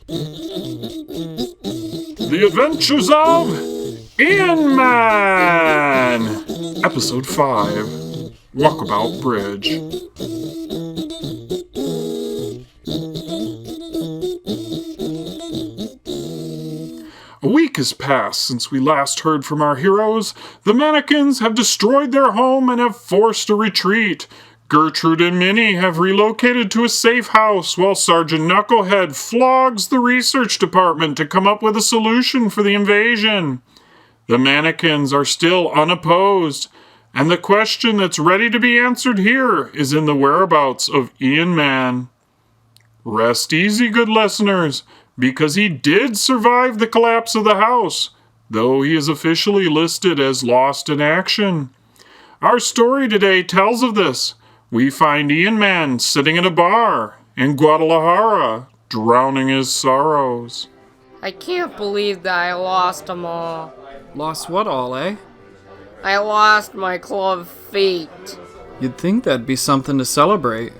The Adventures of Eonman! Episode 5, Walkabout Bridge. A week has passed since we last heard from our heroes. The mannequins have destroyed their home and have forced a retreat. Gertrude and Minnie have relocated to a safe house while Sergeant Knucklehead flogs the research department to come up with a solution for the invasion. The mannequins are still unopposed, and the question that's ready to be answered here is in the whereabouts of Eonman. Rest easy, good listeners, because he did survive the collapse of the house, though he is officially listed as lost in action. Our story today tells of this. We find Eonman sitting in a bar in Guadalajara, drowning his sorrows. I can't believe that I lost them all. Lost what all, eh? I lost my club feet. You'd think that'd be something to celebrate.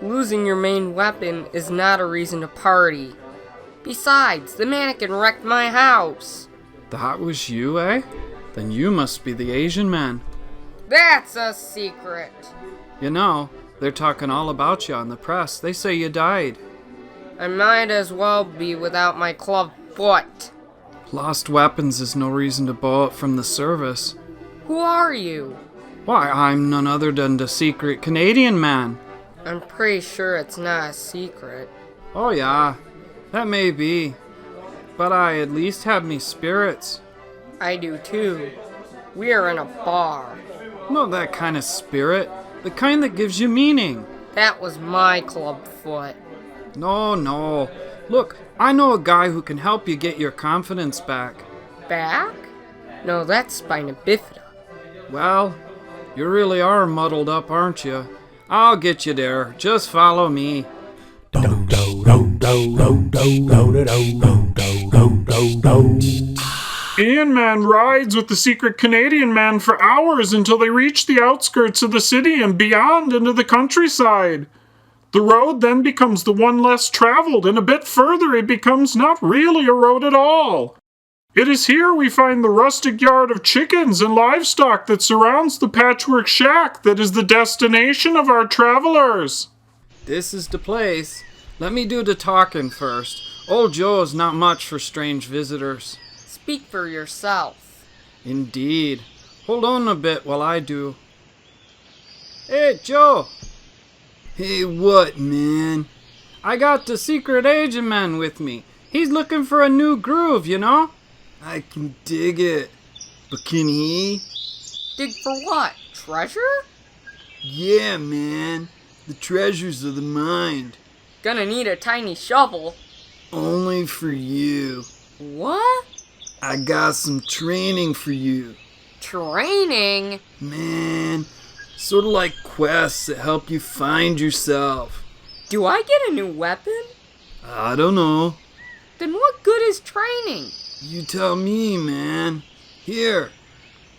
Losing your main weapon is not a reason to party. Besides, the mannequin wrecked my house. That was you, eh? Then you must be the Asian man. That's a secret. You know, they're talking all about you on the press. They say you died. I might as well be without my club foot. Lost weapons is no reason to bow out from the service. Who are you? Why, I'm none other than the secret Canadian man. I'm pretty sure it's not a secret. Oh yeah, that may be. But I at least have me spirits. I do too. We are in a bar. Not that kind of spirit. The kind that gives you meaning. That was my club foot. No. Look, I know a guy who can help you get your confidence back. Back? No, that's spina bifida. Well, you really are muddled up, aren't you? I'll get you there. Just follow me. Eonman rides with the secret Canadian man for hours until they reach the outskirts of the city and beyond into the countryside. The road then becomes the one less traveled, and a bit further it becomes not really a road at all. It is here we find the rustic yard of chickens and livestock that surrounds the patchwork shack that is the destination of our travelers. This is the place. Let me do the talking first. Old Joe's not much for strange visitors. Speak for yourself. Indeed. Hold on a bit while I do. Hey, Joe! Hey, what, man? I got the secret agent man with me. He's looking for a new groove, you know? I can dig it. But can he? Dig for what? Treasure? Yeah, man. The treasures of the mind. Gonna need a tiny shovel. Only for you. What? I got some training for you. Training? Man, sort of like quests that help you find yourself. Do I get a new weapon? I don't know. Then what good is training? You tell me, man. Here,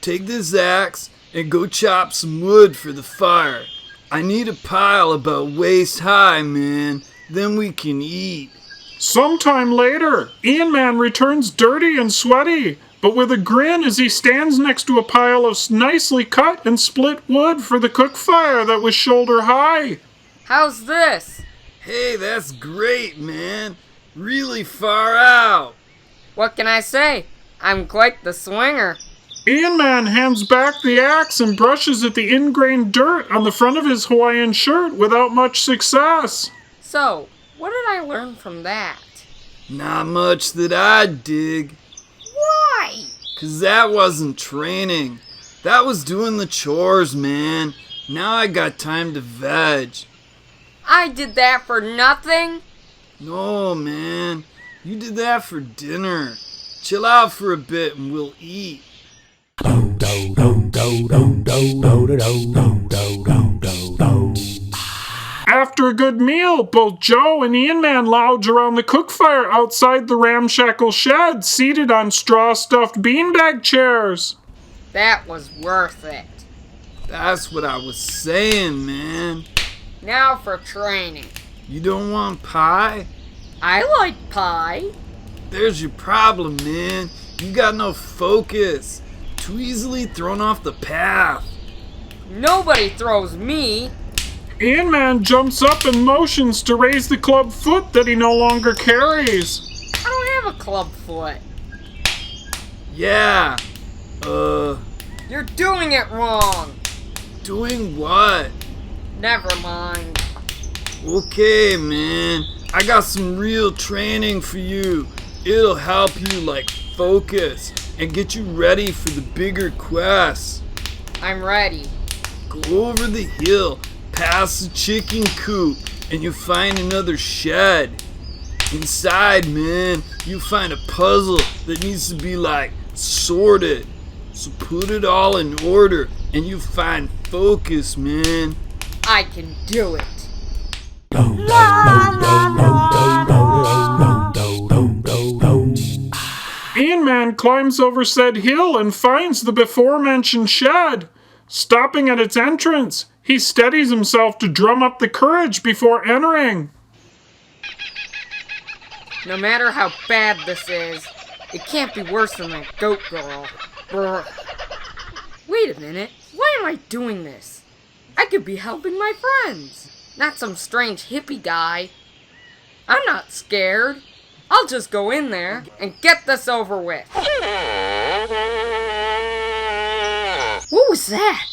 take this axe and go chop some wood for the fire. I need a pile about waist high, man. Then we can eat. Sometime later, Eonman returns dirty and sweaty, but with a grin as he stands next to a pile of nicely cut and split wood for the cook fire that was shoulder high. How's this? Hey, that's great, man. Really far out. What can I say? I'm quite the swinger. Eonman hands back the axe and brushes at the ingrained dirt on the front of his Hawaiian shirt without much success. So, what did I learn from that? Not much that I'd dig. Why? 'Cause that wasn't training. That was doing the chores, man. Now I got time to veg. I did that for nothing? No, man. You did that for dinner. Chill out for a bit and we'll eat. After a good meal, both Joe and Eonman lounge around the cook fire outside the ramshackle shed, seated on straw-stuffed beanbag chairs. That was worth it. That's what I was saying, man. Now for training. You don't want pie? I like pie. There's your problem, man. You got no focus. Too easily thrown off the path. Nobody throws me. Eonman jumps up and motions to raise the club foot that he no longer carries. I don't have a club foot. Yeah. You're doing it wrong. Doing what? Never mind. Okay, man. I got some real training for you. It'll help you, focus and get you ready for the bigger quests. I'm ready. Go over the hill, past the chicken coop, and you'll find another shed. Inside, man, you'll find a puzzle that needs to be, sorted. So put it all in order, and you'll find focus, man. I can do it. Eonman climbs over said hill and finds the before-mentioned shed. Stopping at its entrance, he steadies himself to drum up the courage before entering. No matter how bad this is, it can't be worse than that goat girl. Brr. Wait a minute. Why am I doing this? I could be helping my friends, not some strange hippie guy. I'm not scared. I'll just go in there and get this over with. What was that?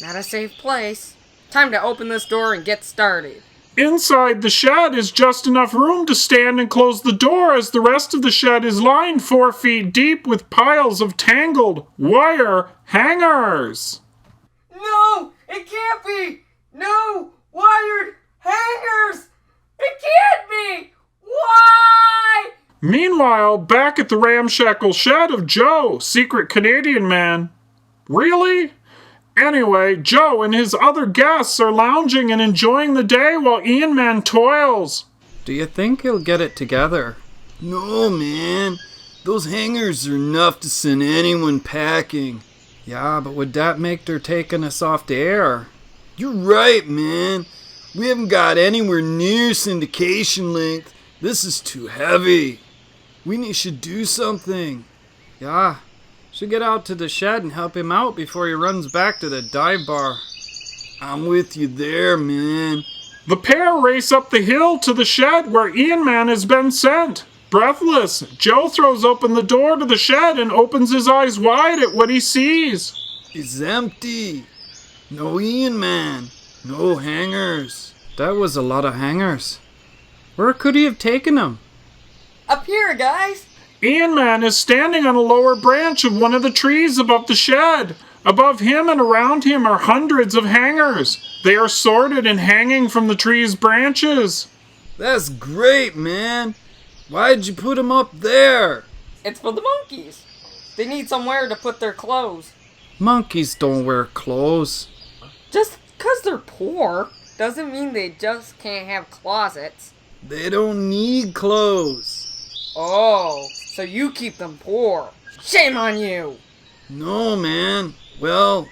Not a safe place. Time to open this door and get started. Inside the shed is just enough room to stand and close the door, as the rest of the shed is lined 4 feet deep with piles of tangled wire hangers. No, it can't be. No wired hangers. It can't be. Why? Meanwhile, back at the ramshackle shed of Joe, secret Canadian man. Really? Anyway, Joe and his other guests are lounging and enjoying the day while Eonman toils. Do you think he'll get it together? No, man. Those hangers are enough to send anyone packing. Yeah, but would that make their taking us off the air? You're right, man. We haven't got anywhere near syndication length. This is too heavy. Should do something. Yeah. Should get out to the shed and help him out before he runs back to the dive bar. I'm with you there, man. The pair race up the hill to the shed where Eonman has been sent. Breathless, Joe throws open the door to the shed and opens his eyes wide at what he sees. It's empty. No Eonman. No hangers. That was a lot of hangers. Where could he have taken them? Up here, guys. Eonman is standing on a lower branch of one of the trees above the shed. Above him and around him are hundreds of hangers. They are sorted and hanging from the tree's branches. That's great, man. Why'd you put them up there? It's for the monkeys. They need somewhere to put their clothes. Monkeys don't wear clothes. Just 'cause they're poor doesn't mean they just can't have closets. They don't need clothes. Oh, so you keep them poor. Shame on you. No, man. Well,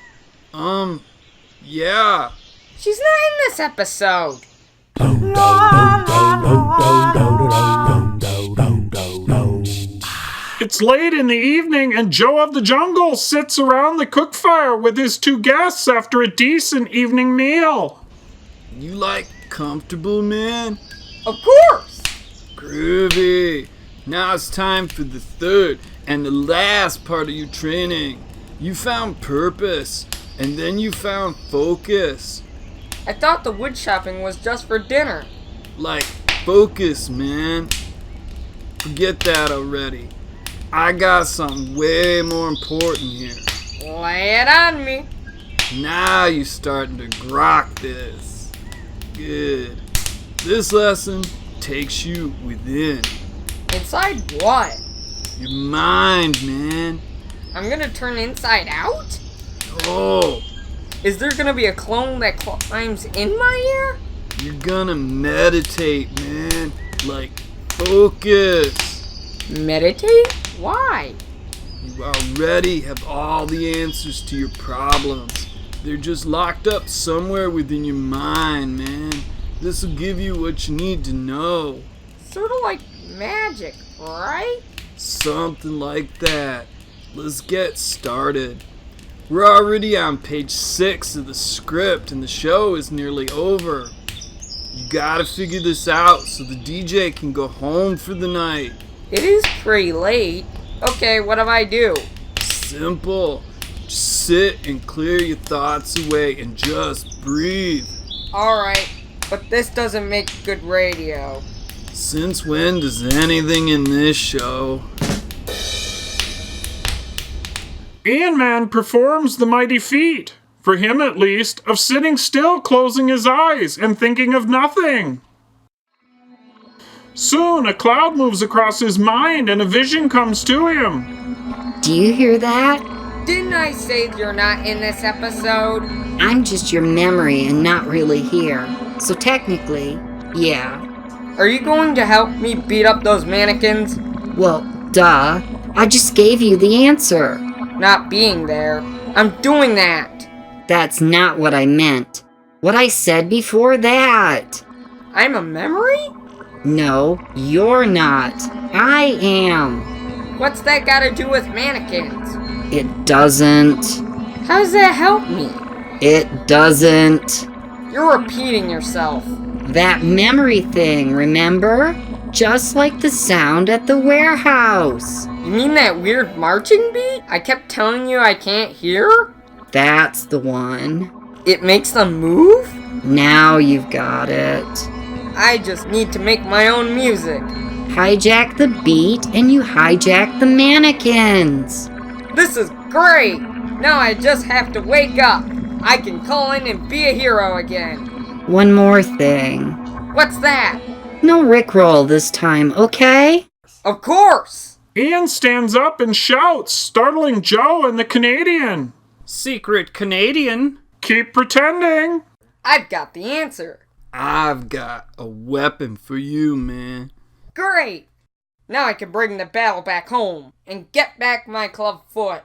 yeah. She's not in this episode. It's late in the evening and Joe of the Jungle sits around the cook fire with his 2 guests after a decent evening meal. You comfortable, man? Of course. Groovy. Now it's time for the third and the last part of your training. You found purpose, and then you found focus. I thought the wood chopping was just for dinner. Focus, man. Forget that already. I got something way more important here. Lay it on me. Now you're starting to grok this. Good. This lesson takes you within. Inside what? Your mind, man. I'm gonna turn inside out? Oh, Is there gonna be a clone that climbs in my ear? you're gonna meditate, man. Focus. Meditate? Why? You already have all the answers to your problems. They're just locked up somewhere within your mind, man. This will give you what you need to know. Sort of like magic, right? Something like that. Let's get started. We're already on page 6 of the script and the show is nearly over. You gotta figure this out so the DJ can go home for the night. It is pretty late. Okay, what do I do? Simple. Just sit and clear your thoughts away and just breathe. Alright, but this doesn't make good radio. Since when does anything in this show? Eonman performs the mighty feat, for him at least, of sitting still, closing his eyes, and thinking of nothing. Soon a cloud moves across his mind and a vision comes to him. Do you hear that? Didn't I say you're not in this episode? I'm just your memory and not really here. So technically, yeah. Are you going to help me beat up those mannequins? Well, duh. I just gave you the answer. Not being there. I'm doing that. That's not what I meant. What I said before that. I'm a memory? No, you're not. I am. What's that got to do with mannequins? It doesn't. How does that help me? It doesn't. You're repeating yourself. That memory thing, remember? Just like the sound at the warehouse. You mean that weird marching beat I kept telling you I can't hear? That's the one. It makes them move? Now you've got it. I just need to make my own music. Hijack the beat and you hijack the mannequins. This is great! Now I just have to wake up. I can call in and be a hero again. One more thing. What's that? No Rickroll this time, okay? Of course! Ian stands up and shouts, startling Joe and the Canadian. Secret Canadian? Keep pretending. I've got the answer. I've got a weapon for you, man. Great! Now I can bring the battle back home and get back my club foot.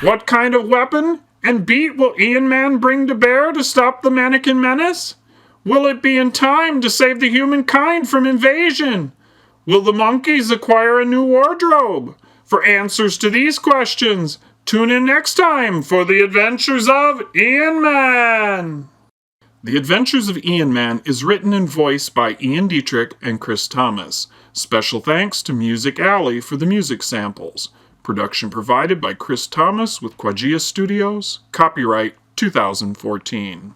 What kind of weapon and beat will Eonman bring to bear to stop the mannequin menace? Will it be in time to save the humankind from invasion? Will the monkeys acquire a new wardrobe? For answers to these questions, tune in next time for The Adventures of Eonman. The Adventures of Eonman is written and voiced by Ian Dietrich and Chris Thomas. Special thanks to Music Alley for the music samples. Production provided by Chris Thomas with Quagia Studios. Copyright 2014.